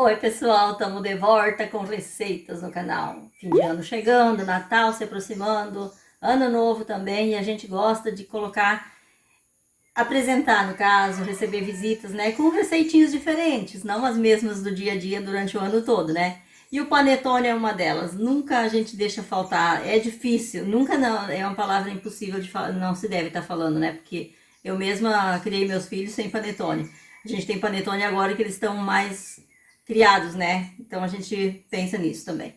Oi, pessoal, estamos de volta com receitas no canal. Fim de ano chegando, Natal se aproximando, Ano Novo também, e a gente gosta de colocar, apresentar no caso, receber visitas, né, com receitinhas diferentes, não as mesmas do dia a dia durante o ano todo, né? E o panetone é uma delas, nunca a gente deixa faltar, é difícil, nunca não, é uma palavra impossível de falar, não se deve estar falando, né? Porque eu mesma criei meus filhos sem panetone. A gente tem panetone agora que eles estão mais criados, né? Então a gente pensa nisso também.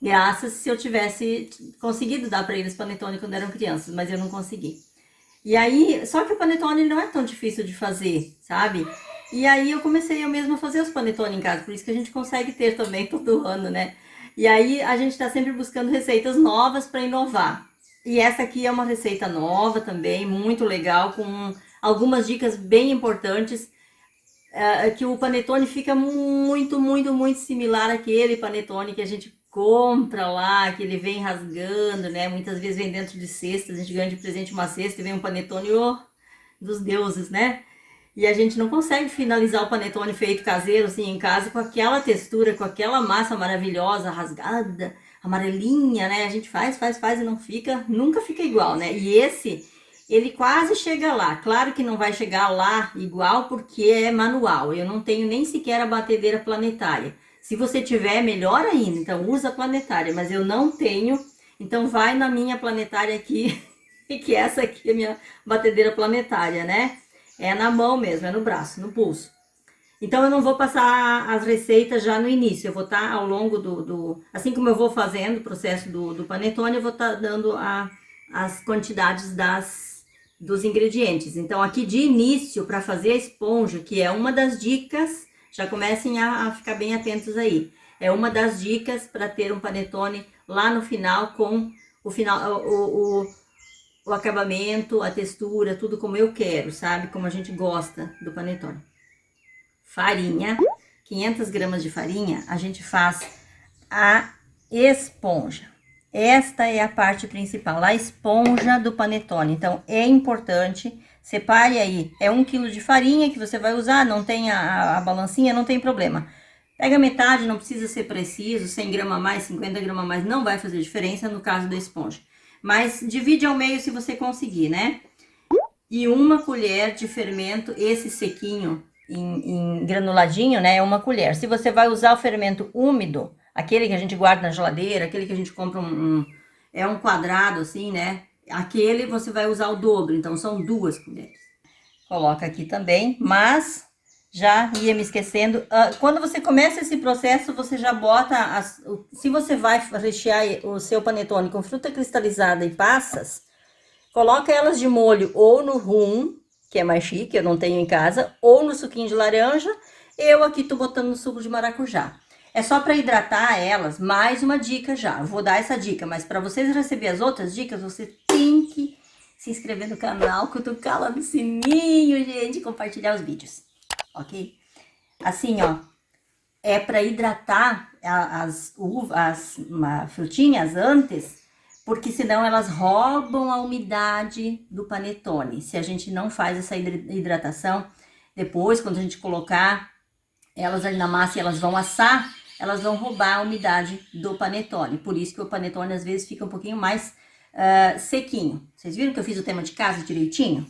Graças se eu tivesse conseguido dar para eles panetone quando eram crianças, mas eu não consegui. E aí, só que o panetone não é tão difícil de fazer, sabe? E aí eu comecei eu mesma a fazer os panetone em casa, por isso que a gente consegue ter também todo ano, né? E aí a gente está sempre buscando receitas novas para inovar. E essa aqui é uma receita nova também, muito legal, com algumas dicas bem importantes que o panetone fica muito similar àquele panetone que a gente compra lá, que ele vem rasgando, né? Muitas vezes vem dentro de cestas, a gente ganha de presente uma cesta e vem um panetone dos deuses, né? E a gente não consegue finalizar o panetone feito caseiro, assim, em casa, com aquela textura, com aquela massa maravilhosa, rasgada, amarelinha, né? A gente faz e não fica, nunca fica igual, né? E esse ele quase chega lá. Claro que não vai chegar lá igual porque é manual. Eu não tenho nem sequer a batedeira planetária. Se você tiver, melhor ainda. Então usa a planetária, mas eu não tenho. Então vai na minha planetária aqui, que essa aqui é a minha batedeira planetária, né? É na mão mesmo, é no braço, no pulso. Então eu não vou passar as receitas já no início, eu vou estar ao longo assim como eu vou fazendo o processo do panetone, eu vou estar dando as quantidades dos ingredientes. Então aqui de início, para fazer a esponja, que é uma das dicas, já comecem a ficar bem atentos aí. É uma das dicas para ter um panetone lá no final com o acabamento, a textura, tudo como eu quero, sabe? Como a gente gosta do panetone. Farinha, 500 gramas de farinha, a gente faz a esponja. Esta é a parte principal, a esponja do panetone. Então, é importante, separe aí, é 1 quilo de farinha que você vai usar, não tem a balancinha, não tem problema. Pega metade, não precisa ser preciso, 100 gramas a mais, 50 gramas a mais, não vai fazer diferença no caso da esponja. Mas divide ao meio se você conseguir, né? E 1 colher de fermento, esse sequinho, em granuladinho, né? É 1 colher. Se você vai usar o fermento úmido, aquele que a gente guarda na geladeira, aquele que a gente compra é um quadrado assim, né? Aquele você vai usar o dobro, então são 2 colheres. Coloca aqui também, mas já ia me esquecendo. Quando você começa esse processo, você já bota, se você vai rechear o seu panetone com fruta cristalizada e passas, coloca elas de molho ou no rum, que é mais chique, eu não tenho em casa, ou no suquinho de laranja. Eu aqui tô botando no suco de maracujá. É só para hidratar elas. Mais uma dica já. Eu vou dar essa dica, mas para vocês receber as outras dicas, você tem que se inscrever no canal, cutucar lá no sininho, gente, compartilhar os vídeos. Ok? Assim, ó, é para hidratar as frutinhas antes, porque senão elas roubam a umidade do panetone. Se a gente não faz essa hidratação, depois, quando a gente colocar elas ali na massa e elas vão assar, elas vão roubar a umidade do panetone. Por isso que o panetone às vezes fica um pouquinho mais sequinho. Vocês viram que eu fiz o tema de casa direitinho?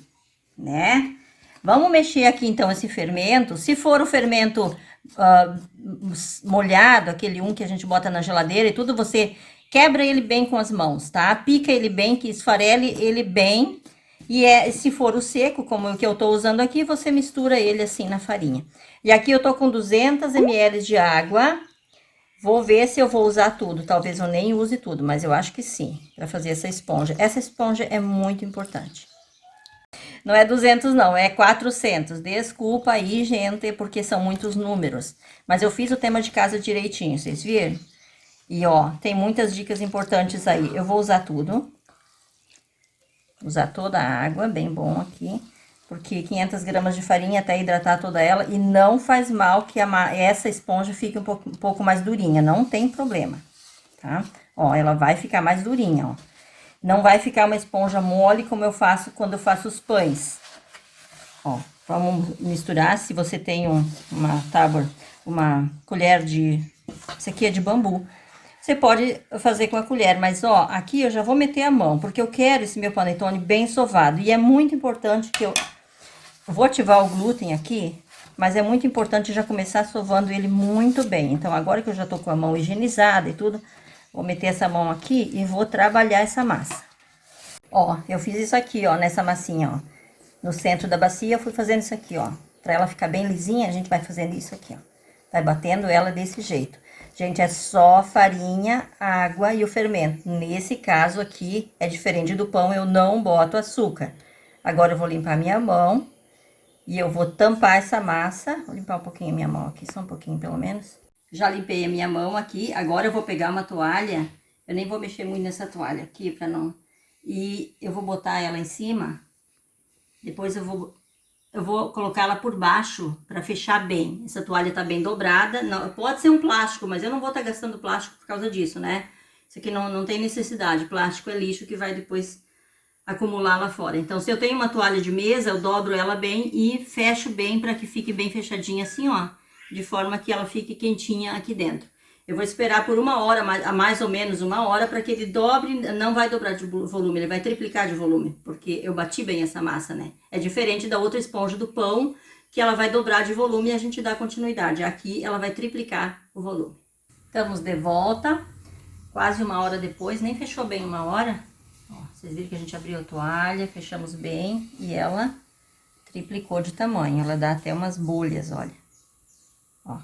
Né? Vamos mexer aqui então esse fermento. Se for o fermento molhado, aquele que a gente bota na geladeira e tudo, você quebra ele bem com as mãos, tá? Pica ele bem, que esfarele ele bem. E se for o seco, como o que eu tô usando aqui, você mistura ele assim na farinha. E aqui eu tô com 200 ml de água. Vou ver se eu vou usar tudo. Talvez eu nem use tudo, mas eu acho que sim, para fazer essa esponja. Essa esponja é muito importante. Não é 200 não, é 400. Desculpa aí, gente, porque são muitos números. Mas eu fiz o tema de casa direitinho, vocês viram? E ó, tem muitas dicas importantes aí. Eu vou usar tudo. Usar toda a água, bem bom aqui. Porque 500 gramas de farinha até hidratar toda ela. E não faz mal que essa esponja fique um pouco mais durinha. Não tem problema, tá? Ó, ela vai ficar mais durinha, ó. Não vai ficar uma esponja mole como eu faço quando eu faço os pães. Ó, Vamos misturar. Se você tem uma tábua, uma colher de... Isso aqui é de bambu. Você pode fazer com a colher, mas ó, aqui eu já vou meter a mão, porque eu quero esse meu panetone bem sovado. E é muito importante que eu vou ativar o glúten aqui, mas é muito importante já começar sovando ele muito bem. Então, agora que eu já tô com a mão higienizada e tudo, vou meter essa mão aqui e vou trabalhar essa massa. Ó, eu fiz isso aqui, ó, nessa massinha, ó. No centro da bacia, eu fui fazendo isso aqui, ó. Pra ela ficar bem lisinha, a gente vai fazendo isso aqui, ó. Vai batendo ela desse jeito. Gente, é só farinha, água e o fermento. Nesse caso aqui, é diferente do pão, eu não boto açúcar. Agora, eu vou limpar minha mão e eu vou tampar essa massa. Vou limpar um pouquinho a minha mão aqui, só um pouquinho pelo menos. Já limpei a minha mão aqui. Agora, eu vou pegar uma toalha. Eu nem vou mexer muito nessa toalha aqui, pra não... E eu vou botar ela em cima. Depois eu vou colocá-la por baixo para fechar bem. Essa toalha tá bem dobrada. Não, pode ser um plástico, mas eu não vou estar gastando plástico por causa disso, né? Isso aqui não tem necessidade. Plástico é lixo que vai depois acumular lá fora. Então, se eu tenho uma toalha de mesa, eu dobro ela bem e fecho bem para que fique bem fechadinha assim, ó. De forma que ela fique quentinha aqui dentro. Eu vou esperar por 1 hora, mais ou menos 1 hora, para que ele dobre, não vai dobrar de volume, ele vai triplicar de volume, porque eu bati bem essa massa, né? É diferente da outra esponja do pão, que ela vai dobrar de volume e a gente dá continuidade. Aqui ela vai triplicar o volume. Estamos de volta, quase 1 hora depois, nem fechou bem 1 hora. Ó, vocês viram que a gente abriu a toalha, fechamos bem e ela triplicou de tamanho. Ela dá até umas bolhas, olha. Ó,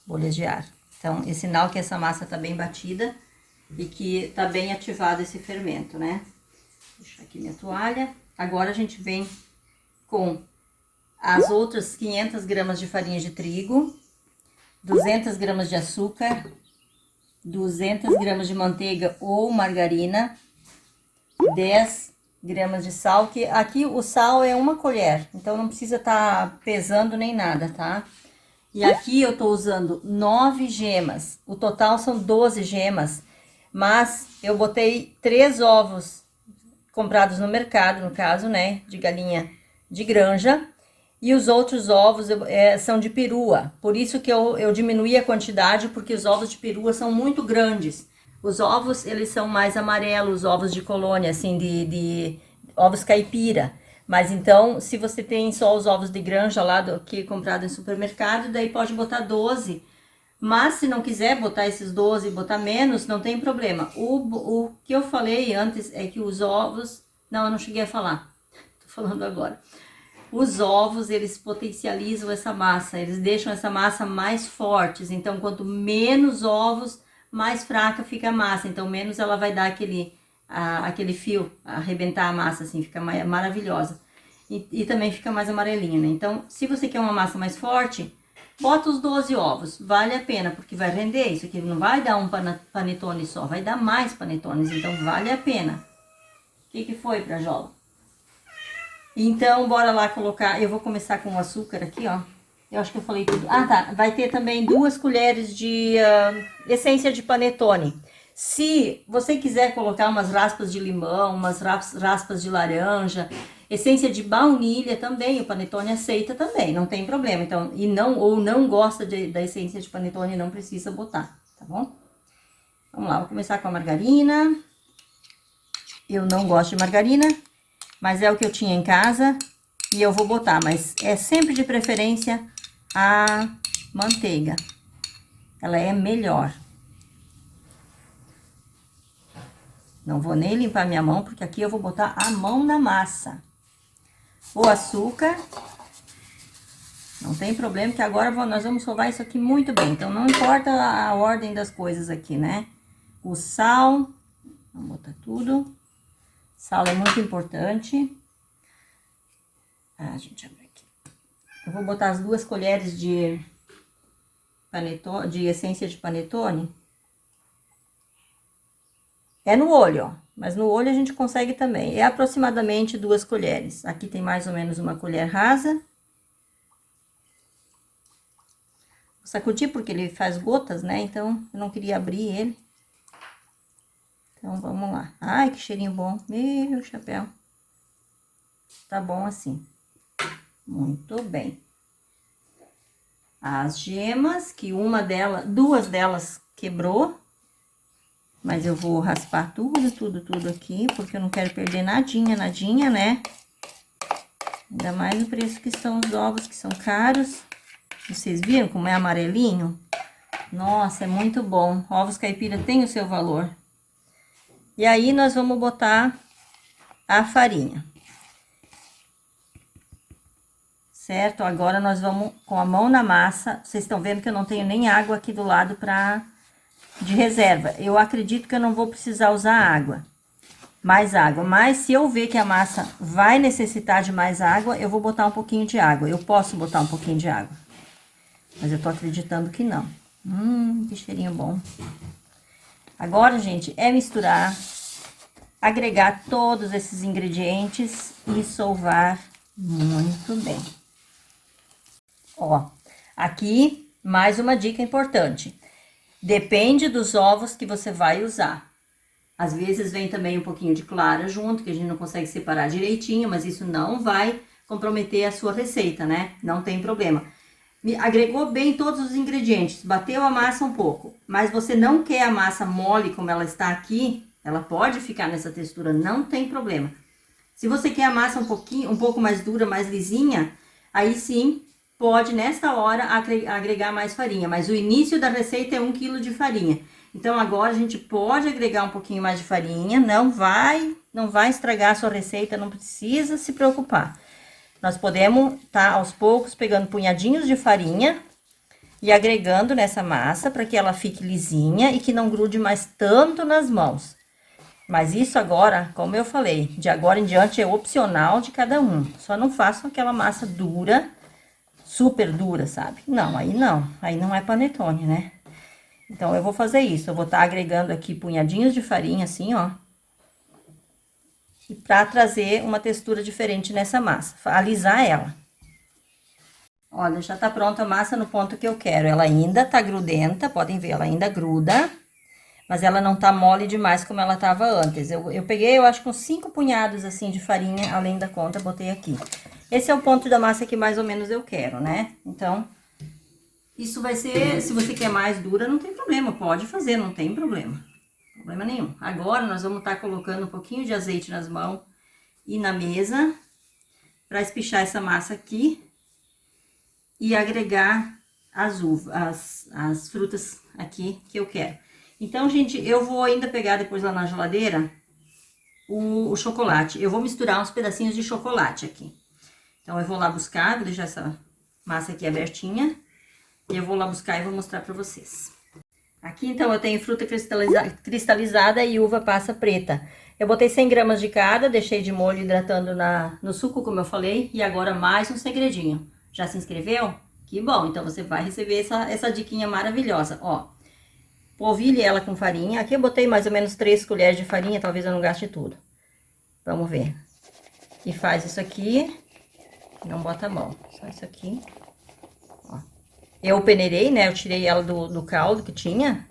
bolhas de ar. Então, é sinal que essa massa tá bem batida e que tá bem ativado esse fermento, né? Vou deixar aqui minha toalha. Agora a gente vem com as outras 500 gramas de farinha de trigo, 200 gramas de açúcar, 200 gramas de manteiga ou margarina, 10 gramas de sal, que aqui o sal é 1 colher, então não precisa estar pesando nem nada, tá? E aqui eu tô usando 9 gemas, o total são 12 gemas, mas eu botei 3 ovos comprados no mercado, no caso, né, de galinha de granja, e os outros ovos são de perua, por isso que eu diminuí a quantidade, porque os ovos de perua são muito grandes. Os ovos, eles são mais amarelos, ovos de colônia, assim, de ovos caipira. Mas então, se você tem só os ovos de granja lá que comprado em supermercado, daí pode botar 12. Mas se não quiser botar esses 12 e botar menos, não tem problema. O que eu falei antes é que os ovos... Não, eu não cheguei a falar. Tô falando agora. Os ovos, eles potencializam essa massa. Eles deixam essa massa mais fortes. Então, quanto menos ovos, mais fraca fica a massa. Então, menos ela vai dar aquele fio, arrebentar a massa, assim, fica maravilhosa. E também fica mais amarelinha, né? Então, se você quer uma massa mais forte, bota os 12 ovos. Vale a pena, porque vai render isso aqui. Não vai dar um panetone só, vai dar mais panetones. Então, vale a pena. O que foi, Prajola? Então, bora lá colocar... Eu vou começar com o açúcar aqui, ó. Eu acho que eu falei tudo. Ah, tá. Vai ter também 2 colheres de essência de panetone. Se você quiser colocar umas raspas de limão, umas raspas de laranja, essência de baunilha também, o panetone aceita também, não tem problema. Então, ou não gosta da essência de panetone, não precisa botar, tá bom? Vamos lá, vou começar com a margarina. Eu não gosto de margarina, mas é o que eu tinha em casa e eu vou botar, mas é sempre de preferência a manteiga. Ela é melhor. Não vou nem limpar minha mão, porque aqui eu vou botar a mão na massa. O açúcar. Não tem problema, que agora nós vamos sovar isso aqui muito bem. Então, não importa a ordem das coisas aqui, né? O sal. Vamos botar tudo. Sal é muito importante. Ah, gente, abre aqui. Eu vou botar as 2 colheres de panetone, de essência de panetone. É no olho, ó. Mas no olho a gente consegue também. É aproximadamente 2 colheres. Aqui tem mais ou menos 1 colher rasa. Vou sacudir porque ele faz gotas, né? Então, eu não queria abrir ele. Então, vamos lá. Ai, que cheirinho bom. Meu chapéu. Tá bom assim. Muito bem. As gemas, que duas delas quebrou. Mas eu vou raspar tudo aqui, porque eu não quero perder nadinha, né? Ainda mais o preço que estão os ovos, que são caros. Vocês viram como é amarelinho? Nossa, é muito bom. Ovos caipira tem o seu valor. E aí, nós vamos botar a farinha. Certo? Agora, nós vamos com a mão na massa. Vocês estão vendo que eu não tenho nem água aqui do lado de reserva. Eu acredito que eu não vou precisar usar mais água. Mas, se eu ver que a massa vai necessitar de mais água, eu vou botar um pouquinho de água. Eu posso botar um pouquinho de água. Mas eu tô acreditando que não. Que cheirinho bom. Agora, gente, é misturar, agregar todos esses ingredientes e sovar muito bem. Ó, aqui mais uma dica importante. Depende dos ovos que você vai usar. Às vezes vem também um pouquinho de clara junto, que a gente não consegue separar direitinho, mas isso não vai comprometer a sua receita, né? Não tem problema. Agregou bem todos os ingredientes, bateu a massa um pouco, mas você não quer a massa mole como ela está aqui, ela pode ficar nessa textura, não tem problema. Se você quer a massa um pouco mais dura, mais lisinha, aí sim, pode nesta hora agregar mais farinha, mas o início da receita é 1 kg de farinha. Então agora a gente pode agregar um pouquinho mais de farinha, não vai estragar a sua receita, não precisa se preocupar. Nós podemos tá aos poucos pegando punhadinhos de farinha e agregando nessa massa para que ela fique lisinha e que não grude mais tanto nas mãos. Mas isso agora, como eu falei, de agora em diante é opcional de cada um. Só não façam aquela massa dura, super dura, sabe? Não, aí não é panetone, né? Então eu vou fazer isso, eu vou estar agregando aqui punhadinhos de farinha assim, ó. E para trazer uma textura diferente nessa massa, alisar ela. Olha, já tá pronta a massa no ponto que eu quero. Ela ainda tá grudenta, podem ver, ela ainda gruda, mas ela não tá mole demais como ela tava antes. Eu peguei, eu acho que uns 5 punhados assim de farinha, além da conta, botei aqui. Esse é o ponto da massa que mais ou menos eu quero, né? Então, isso vai ser, se você quer mais dura, não tem problema, pode fazer, não tem problema. Problema nenhum. Agora, nós vamos estar colocando um pouquinho de azeite nas mãos e na mesa para espichar essa massa aqui e agregar as frutas aqui que eu quero. Então, gente, eu vou ainda pegar depois lá na geladeira o chocolate. Eu vou misturar uns pedacinhos de chocolate aqui. Então, eu vou lá buscar, vou deixar essa massa aqui abertinha e eu vou lá buscar e vou mostrar para vocês. Aqui, então, eu tenho fruta cristalizada e uva passa preta. Eu botei 100 gramas de cada, deixei de molho hidratando no suco, como eu falei. E agora mais um segredinho. Já se inscreveu? Que bom, então você vai receber essa diquinha maravilhosa. Ó, polvilhe ela com farinha. Aqui eu botei mais ou menos 3 colheres de farinha, talvez eu não gaste tudo. Vamos ver. E faz isso aqui, não bota a mão, só isso aqui. Eu peneirei, né? Eu tirei ela do caldo que tinha.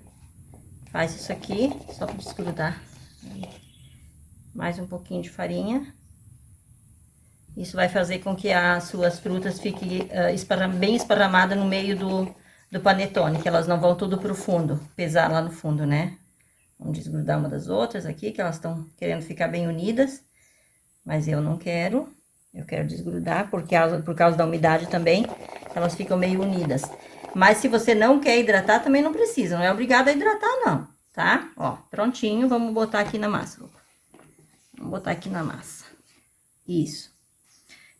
Faz isso aqui, só para desgrudar. Mais um pouquinho de farinha. Isso vai fazer com que as suas frutas fiquem bem esparramadas no meio do panetone, que elas não vão tudo pro fundo, pesar lá no fundo, né? Vamos desgrudar uma das outras aqui, que elas estão querendo ficar bem unidas. Mas eu não quero. Eu quero desgrudar, por causa da umidade também, elas ficam meio unidas. Mas se você não quer hidratar, também não precisa, não é obrigado a hidratar não, tá? Ó, prontinho, vamos botar aqui na massa. Vamos botar aqui na massa. Isso.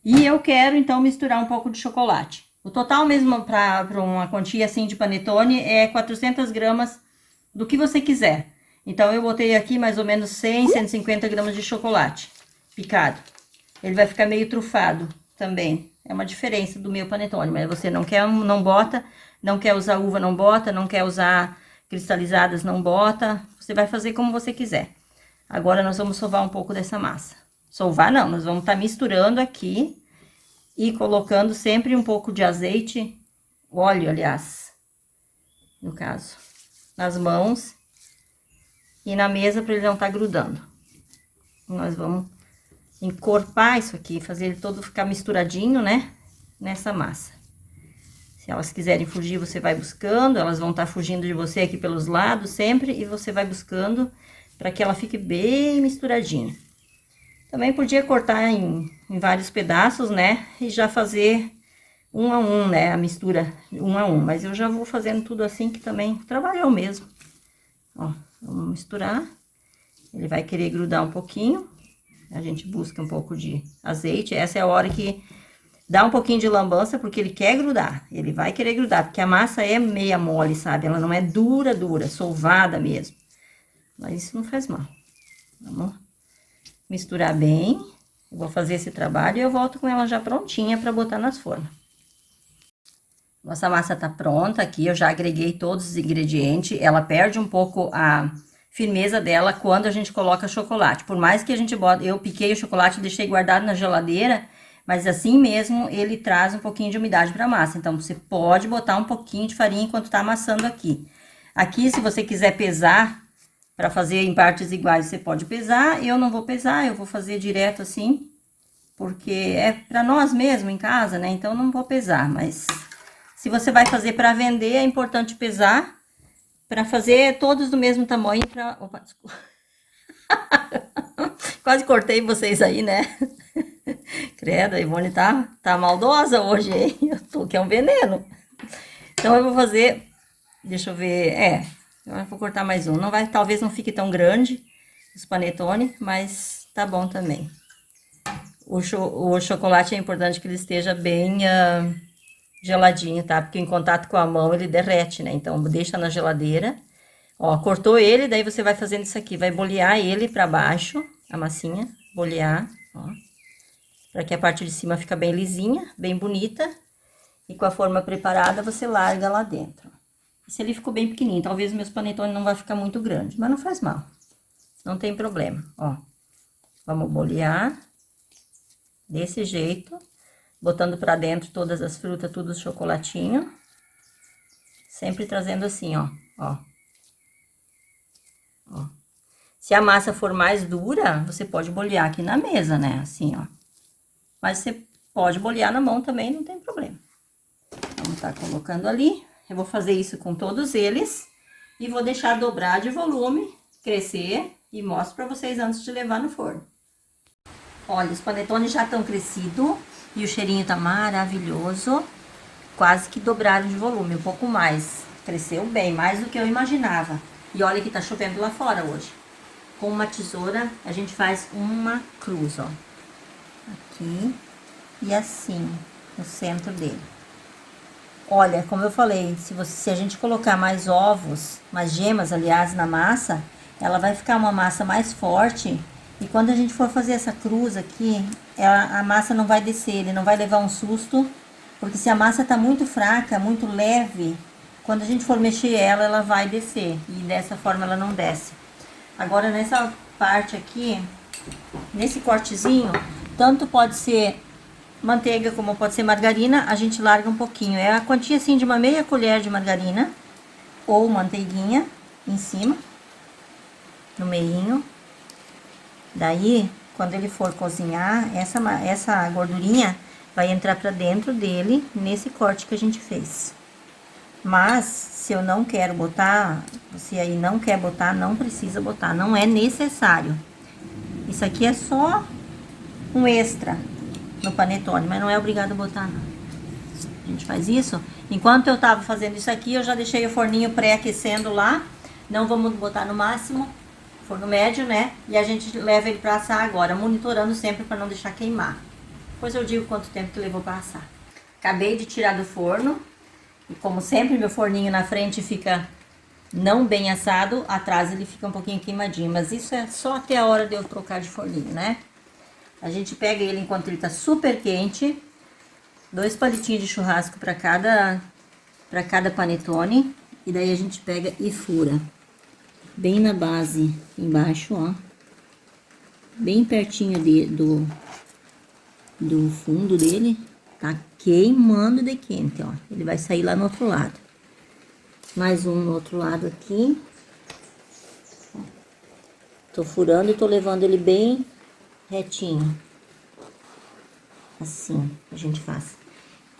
E eu quero, então, misturar um pouco de chocolate. O total mesmo para uma quantia assim de panetone é 400 gramas do que você quiser. Então, eu botei aqui mais ou menos 100, 150 gramas de chocolate picado. Ele vai ficar meio trufado também. É uma diferença do meu panetone, mas você não quer, não bota, não quer usar uva, não bota, não quer usar cristalizadas, não bota. Você vai fazer como você quiser. Agora, nós vamos sovar um pouco dessa massa. Sovar não, nós vamos estar misturando aqui e colocando sempre um pouco de azeite, óleo, aliás, no caso, nas mãos e na mesa para ele não estar grudando. Nós vamos encorpar isso aqui, fazer ele todo ficar misturadinho, né? nessa massa. Se elas quiserem fugir, você vai buscando, elas vão estar fugindo de você aqui pelos lados sempre, e você vai buscando para que ela fique bem misturadinha. Também podia cortar em vários pedaços, né, e já fazer um a um, né, a mistura um a um, mas eu já vou fazendo tudo assim, que também trabalhou mesmo. Ó, vamos misturar, ele vai querer grudar um pouquinho, a gente busca um pouco de azeite, essa é a hora que dá um pouquinho de lambança, porque ele quer grudar, ele vai querer grudar, porque a massa é meia mole, sabe? Ela não é dura, sovada mesmo. Mas isso não faz mal. Vamos misturar bem. Eu vou fazer esse trabalho e eu volto com ela já prontinha para botar nas formas. Nossa massa tá pronta aqui, eu já agreguei todos os ingredientes. Ela perde um pouco a firmeza dela quando a gente coloca chocolate. Por mais que a gente bota, eu piquei o chocolate e deixei guardado na geladeira, mas assim mesmo ele traz um pouquinho de umidade para a massa. Então você pode botar um pouquinho de farinha enquanto tá amassando aqui. Aqui, se você quiser pesar para fazer em partes iguais, você pode pesar. Eu não vou pesar, eu vou fazer direto assim, porque é para nós mesmo em casa, né? Então não vou pesar, mas se você vai fazer para vender, é importante pesar para fazer todos do mesmo tamanho. Opa, desculpa. Quase cortei vocês aí, né? Credo, a Ivone tá maldosa hoje, hein? Eu tô que é um veneno. Então eu vou fazer, deixa eu ver, eu vou cortar mais um. Não vai, talvez não fique tão grande os panetone, mas tá bom também. O chocolate é importante que ele esteja bem geladinho, tá? Porque em contato com a mão ele derrete, né? Então deixa na geladeira. Ó, cortou ele, daí você vai fazendo isso aqui, vai bolear ele pra baixo, a massinha, bolear, ó. Pra que a parte de cima fica bem lisinha, bem bonita. E com a forma preparada, você larga lá dentro. Esse ali ficou bem pequenininho, talvez meus panetones não vai ficar muito grande, mas não faz mal. Não tem problema, ó. Vamos bolear desse jeito, botando pra dentro todas as frutas, tudo os chocolatinho. Sempre trazendo assim, ó, ó. Ó. Se a massa for mais dura, você pode bolear aqui na mesa, né? Assim, ó. Mas você pode bolear na mão também, não tem problema. Vamos tá colocando ali. Eu vou fazer isso com todos eles. E vou deixar dobrar de volume, crescer. E mostro pra vocês antes de levar no forno. Olha, os panetones já estão crescidos. E o cheirinho tá maravilhoso. Quase que dobraram de volume, um pouco mais. Cresceu bem, mais do que eu imaginava. E olha que tá chovendo lá fora hoje. Com uma tesoura, a gente faz uma cruz, ó. Aqui e assim, no centro dele. Olha, como eu falei, se a gente colocar mais ovos, mais gemas, aliás, na massa, ela vai ficar uma massa mais forte. E quando a gente for fazer essa cruz aqui, a massa não vai descer, ele não vai levar um susto. Porque se a massa tá muito fraca, muito leve, quando a gente for mexer ela, ela vai descer. E dessa forma ela não desce. Agora, nessa parte aqui, nesse cortezinho, tanto pode ser manteiga como pode ser margarina, a gente larga um pouquinho. É a quantia assim de uma meia colher de margarina ou manteiguinha em cima, no meinho. Daí, quando ele for cozinhar, essa gordurinha vai entrar pra dentro dele, nesse corte que a gente fez. Mas, se eu não quero botar, você aí não quer botar, não precisa botar, não é necessário. Isso aqui é só um extra no panetone, mas não é obrigado a botar, não. A gente faz isso. Enquanto eu tava fazendo isso aqui, eu já deixei o forninho pré-aquecendo lá. Não vamos botar no máximo, forno médio, né? E a gente leva ele pra assar agora, monitorando sempre pra não deixar queimar. Depois eu digo quanto tempo que levou pra assar. Acabei de tirar do forno. E como sempre, meu forninho na frente fica não bem assado, atrás ele fica um pouquinho queimadinho. Mas isso é só até a hora de eu trocar de forninho, né? A gente pega ele enquanto ele tá super quente. 2 palitinhos de churrasco para cada panetone. E daí a gente pega e fura. Bem na base, embaixo, ó. Bem pertinho do fundo dele. Tá queimando de quente, ó. Ele vai sair lá no outro lado. Mais um no outro lado aqui. Tô furando e tô levando ele bem retinho. Assim, a gente faz.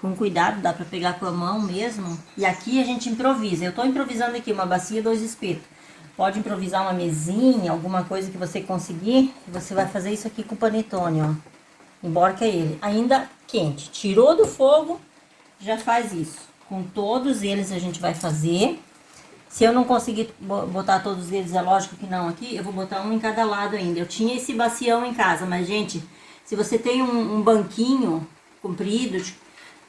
com cuidado, dá pra pegar com a mão mesmo. E aqui a gente improvisa. Eu tô improvisando aqui uma bacia, 2 espetos. Pode improvisar uma mesinha, alguma coisa que você conseguir. Você vai fazer isso aqui com o panetone, ó. Emborca ele ainda quente. Tirou do fogo, já faz isso. Com todos eles a gente vai fazer. Se eu não conseguir botar todos eles, é lógico que não aqui, eu vou botar um em cada lado ainda. Eu tinha esse bacião em casa, mas, gente, se você tem um banquinho comprido,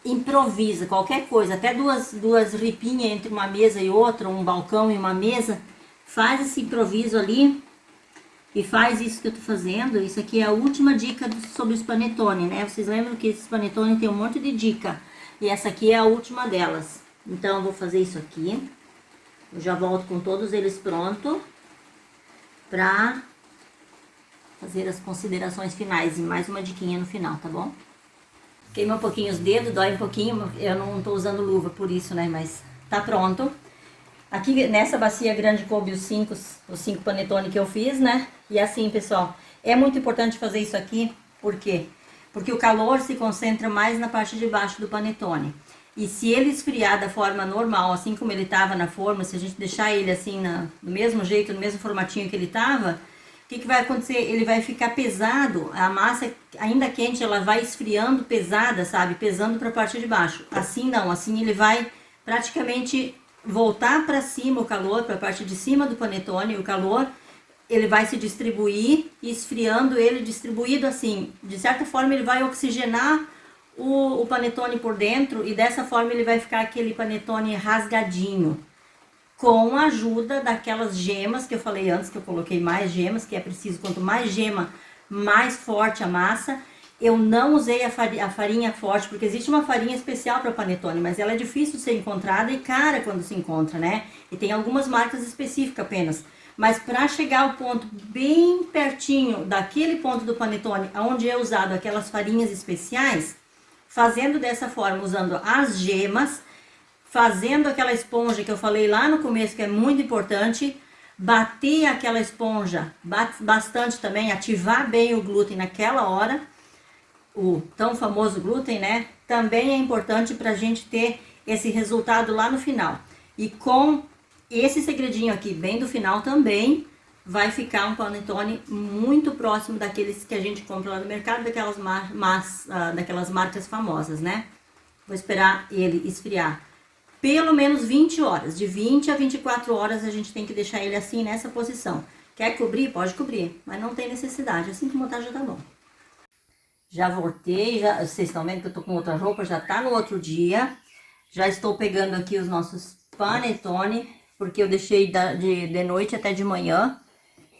improvisa qualquer coisa, até duas ripinhas entre uma mesa e outra, um balcão e uma mesa, faz esse improviso ali e faz isso que eu tô fazendo. Isso aqui é a última dica sobre os panetone, né? Vocês lembram que esses panetone tem um monte de dica e essa aqui é a última delas. Então, eu vou fazer isso aqui. Eu já volto com todos eles prontos pra fazer as considerações finais e mais uma diquinha no final, tá bom? Queima um pouquinho os dedos, dói um pouquinho, eu não tô usando luva por isso, né, mas tá pronto. Aqui nessa bacia grande coube os cinco panetone que eu fiz, né? E assim, pessoal, é muito importante fazer isso aqui, por quê? Porque o calor se concentra mais na parte de baixo do panetone. E se ele esfriar da forma normal, assim como ele estava na forma, se a gente deixar ele assim do mesmo jeito, no mesmo formatinho que ele estava, o que vai acontecer? Ele vai ficar pesado, a massa ainda quente, ela vai esfriando pesada, sabe? Pesando para a parte de baixo. Assim não, assim ele vai praticamente voltar para cima o calor, para a parte de cima do panetone, o calor, ele vai se distribuir, esfriando ele distribuído assim. De certa forma ele vai oxigenar o panetone por dentro e dessa forma ele vai ficar aquele panetone rasgadinho. Com a ajuda daquelas gemas que eu falei antes, que eu coloquei mais gemas, que é preciso, quanto mais gema, mais forte a massa. Eu não usei a farinha forte, porque existe uma farinha especial para panetone, mas ela é difícil de ser encontrada e cara quando se encontra, né? E tem algumas marcas específicas apenas. Mas para chegar ao ponto bem pertinho daquele ponto do panetone, onde é usado aquelas farinhas especiais, fazendo dessa forma, usando as gemas, fazendo aquela esponja que eu falei lá no começo, que é muito importante, bater aquela esponja bastante também, ativar bem o glúten naquela hora, o tão famoso glúten, né? Também é importante para a gente ter esse resultado lá no final. E com esse segredinho aqui bem do final também, vai ficar um panetone muito próximo daqueles que a gente compra lá no mercado, daquelas marcas famosas, né? Vou esperar ele esfriar pelo menos 20 horas. De 20 a 24 horas a gente tem que deixar ele assim, nessa posição. Quer cobrir? Pode cobrir, mas não tem necessidade. Assim que montar já tá bom. Já voltei, vocês estão vendo que eu tô com outra roupa, já tá no outro dia. Já estou pegando aqui os nossos panetone, porque eu deixei de noite até de manhã,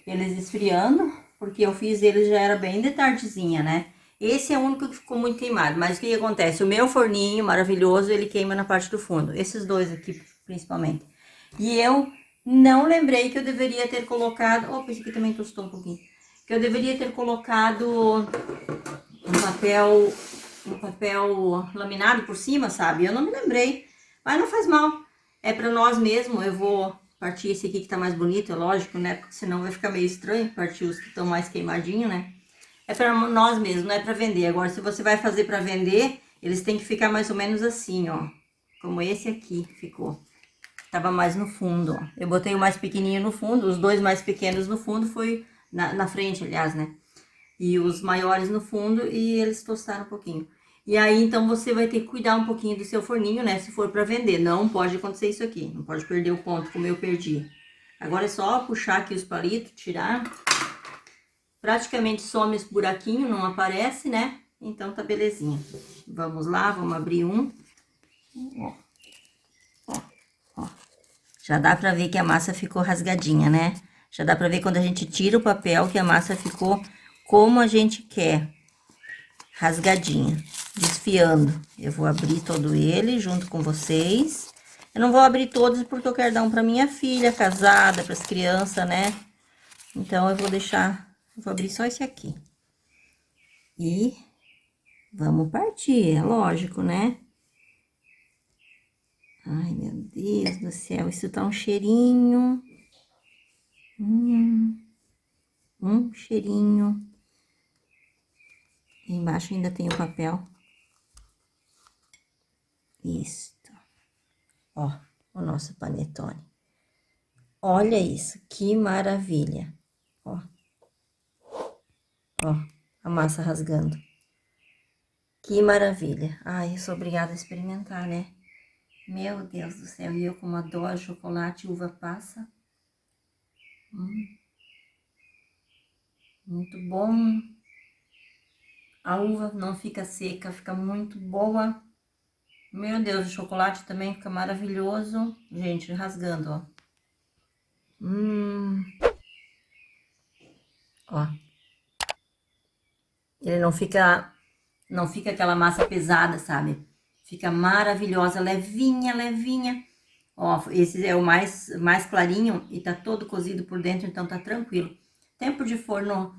eles esfriando, porque eu fiz eles já era bem de tardezinha, né? Esse é o único que ficou muito queimado, mas o que acontece? O meu forninho maravilhoso, ele queima na parte do fundo, esses dois aqui principalmente. E eu não lembrei que eu deveria ter colocado, opa, esse aqui também tostou um pouquinho, que eu deveria ter colocado um papel laminado por cima, sabe? Eu não me lembrei, mas não faz mal. É para nós mesmo. Eu vou partir esse aqui que tá mais bonito, é lógico, né? Porque senão vai ficar meio estranho partir os que estão mais queimadinhos, né? É para nós mesmos, não é para vender. Agora, se você vai fazer para vender, eles têm que ficar mais ou menos assim, ó. Como esse aqui ficou. Tava mais no fundo, ó. Eu botei o mais pequenininho no fundo, os dois mais pequenos no fundo, foi na frente, aliás, né? E os maiores no fundo, e eles tostaram um pouquinho. E aí, então, você vai ter que cuidar um pouquinho do seu forninho, né? Se for para vender. Não pode acontecer isso aqui. Não pode perder o ponto, como eu perdi. Agora é só puxar aqui os palitos, tirar. Praticamente some esse buraquinho, não aparece, né? Então, tá belezinha. Vamos lá, vamos abrir um. Ó. Ó, ó. Já dá pra ver que a massa ficou rasgadinha, né? Já dá pra ver quando a gente tira o papel que a massa ficou como a gente quer. Rasgadinha, desfiando. Eu vou abrir todo ele junto com vocês. Eu não vou abrir todos porque eu quero dar um pra minha filha casada, pras crianças, né? Então, eu vou deixar, eu vou abrir só esse aqui. E vamos partir, é lógico, né? Ai, meu Deus do céu, isso tá um cheirinho. Um cheirinho. E embaixo ainda tem o papel. Isto. Ó, o nosso panetone. Olha isso, que maravilha. Ó. Ó, a massa rasgando. Que maravilha. Ai, eu sou obrigada a experimentar, né? Meu Deus do céu, e eu como adoro chocolate e uva passa. Muito bom. A uva não fica seca, fica muito boa. Meu Deus, o chocolate também fica maravilhoso. Gente, rasgando, ó. Ó. Ele não fica aquela massa pesada, sabe? Fica maravilhosa, levinha, levinha. Ó, esse é o mais clarinho e tá todo cozido por dentro, então tá tranquilo. Tempo de forno,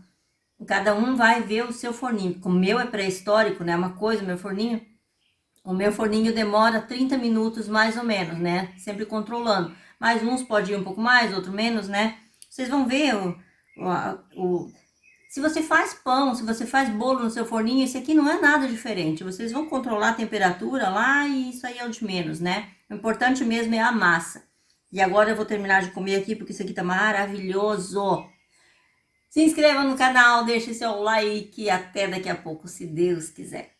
cada um vai ver o seu forninho. Como o meu é pré-histórico, né? Uma coisa, o meu forninho demora 30 minutos mais ou menos, né? Sempre controlando. Mas uns pode ir um pouco mais, outro menos, né? Vocês vão ver se você faz pão, se você faz bolo no seu forninho, esse aqui não é nada diferente. Vocês vão controlar a temperatura lá e isso aí é o de menos, né? O importante mesmo é a massa. E agora eu vou terminar de comer aqui porque isso aqui tá maravilhoso. Se inscreva no canal, deixe seu like e até daqui a pouco, se Deus quiser.